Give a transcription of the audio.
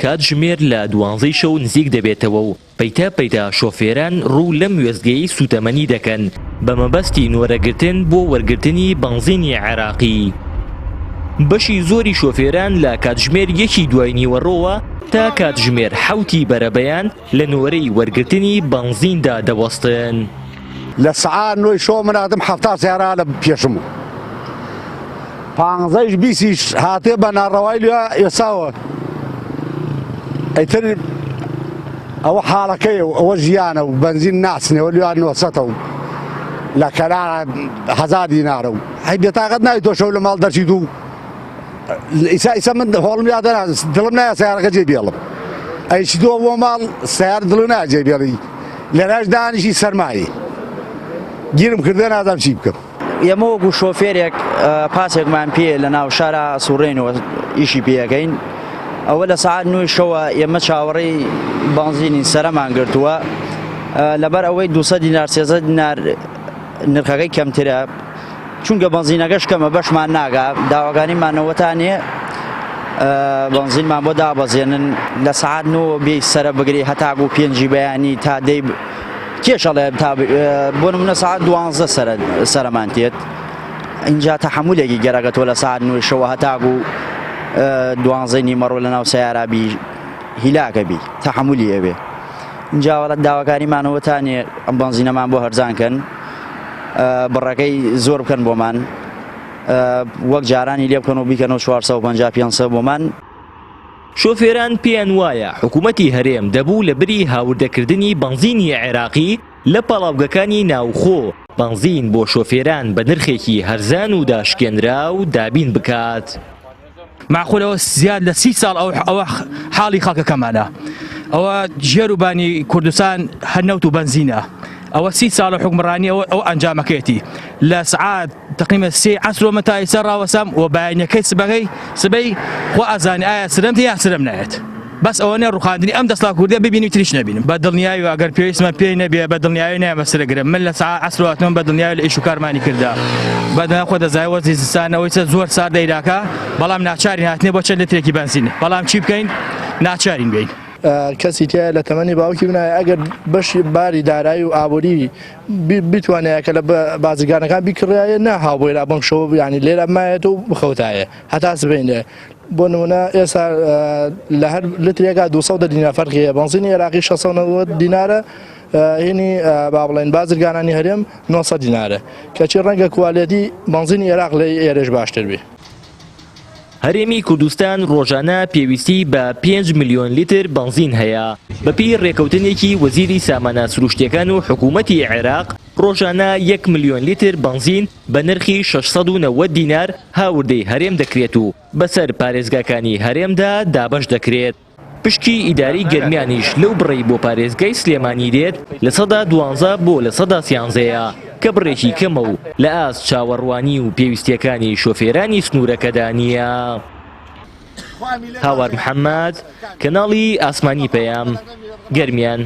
کات ژمێر لە 12 شەو نزیک دەبێتەوە و پەیتا شۆفێران ڕوو لەم وێستگەی سوتەمەنی دەکەن بە مەبەستی نوەرەگرتن بۆ وەرگرتنی بەنزینی عێراقی. بەشی زۆری شۆفێران لە کاتژمێر 1 دوای نیوەڕۆوە تا کاتژمێر 7 بەرەبەیان لە نوەرەی وەرگرتنی بەنزیندا دەوەستن. لە سعات 9 شۆ منادم 70 سیارە لە پێشم 15 20 هاتێ بە ناڕەوای لێ ئێساوە ئەیتر ئەوە حاڵەکەی ئەوە ژیانە و بەنزین ناچنەوە لێوان 900 و لە کەلارە 1000 دینارە و هەی بێتاقەت ناوی تۆ شەو لە ماڵ دەرچیت و ئیسا من هۆڵم یادە دڵم نایە سیارەکە جێبێڵم ئەیچی تۆ بۆ ماڵ سیار دڵ نایە جێبێڵی لەلاش دانیشی سەرمایی گیرم کردە نازانم چی بکەم. ئێمە وەکو شۆفێرێک پاسێکمان پێ لە ناو شارە سوڕێنەوە ئیشی پێەکەین ئەوە لە سعات 9 شەوە ئێمە چاوەڕێی بەنزینی سەرەمان گرتووە لەبەر ئەوەی 200 دینار 300 دینار نرخەکەی کەمترە چونکە بەنزینەکەش کەمە بەشمان ناگا داواکاریمانەوەتانێ بەنزینمان بۆ دابەزێنن لە سعات 9 بێ سەرە بگری هەتاگو 5 بەیانی تا دەی کێشەڵێ بۆ نمونە سعات 12 سەرەمان تێت اینجا تەحەمولێکی گەرەکەتەوە لە سعات 9 شەوە هەتاگو 12 نیمەڕۆ لە ناو سەیارابی هیلاکەبی تەحەمولی ئەوێ اینجاوەڵەت داواکاریمانەوەتانێ ئەم بەنزینەمان بۆ هەرزانکەن بڕەکەی زۆر بکەن بۆمان وەک جارانی لێ بکەن و بیکەنەوە 450 بۆمان. شۆفێران پێیان وایە حکوومەتی هەرێم دەبوو لە بری هاوردەکردنی بەنزینی عێراقی لە پاڵاوگەکانی ناوخۆ بەنزین بۆ شۆفێران بە نرخێکی هەرزان و داشکێنرا و دابین بکات. معقولەوە زیاد لە 30 ساڵ ئەوە حاڵی خەڵکەکەمانە ئەوە ژێروبانی کوردستان هەرنەوت و بەنزینە ئەوە 30 ساڵە حکومڕانی ئەو ئەنجامەکەیەتی لە سعات تقریبا 3 عەسرۆمە تا ئێستا ڕاوەسام و بەیانەکەی سبەی خۆ ئازانی ئایا سرەمتە یا سرەم نایەت بەس ئەوە نێ ڕوخاندنی ئەم دەسڵا کوردە ببینی تریش نەبینم بە دڵنیایی و ئەگەر پێویستمە پێی نەبێ بە دڵنیایی نایە مەسرەگرم من لە سعات عەسرۆهاتم بە دڵنیایی لە ئیش و کارمانی کردا بەدەنا خۆ دەزای وەزی زستانەوەی زۆر سارد دەیراکە بەڵام ناچارین هاتنێ بۆ چەند لترێکی بەنزین بەڵام چی بکەین ناچارین بین. کەسی تایە لە تەمەنی باوکی بنایە ئەگەر بەشی باری دارایی و ئابووری بتوانێت کە لە بازرگانەکان بیکڕایە نەهاو بۆیرا بەم شەوە ینی لێرە مایێت و بخەوتایە هەتا سبێنێ بۆ نمونە ئێستا لە هەر لترێکا 200 دینار فەرقیە بەنزینی عێراقی 690 دینارە هێنی با بڵێن بازرگانانی هەرێم 900 دینارە کەچی ڕەنگە کوالێتی بەنزینی عێراق لە ئێرەش باشتر بێ. هەرێمی کوردستان ڕۆژانە پێویستی بە 5 ملیۆن لیتر بەنزین هەیە بەپی ڕێکەوتنێکی وەزیری سامانە سروشتیەکان و حکوومەتی عێراق ڕۆژانە 1 ملیۆن لیتر بەنزین بە نرخی 690 دینار هاوردەی هەرێم دەکرێت و بەسەر پارێزگاکانی هەرێمدا دابەش دەکرێت. پشکی ئیداری گەرمیانیش لەو بڕی بۆ پارێزگای سلێمانی دێت لە 12 بۆ لە 13 کە بڕێکی کەمە و لە ئاست چاوەڕوانی و پێویستیەکانی شۆفێرانی سنوورەکەدا نییە. هاوار محەممەد کەناڵی ئاسمانی پەیام گەرمیان.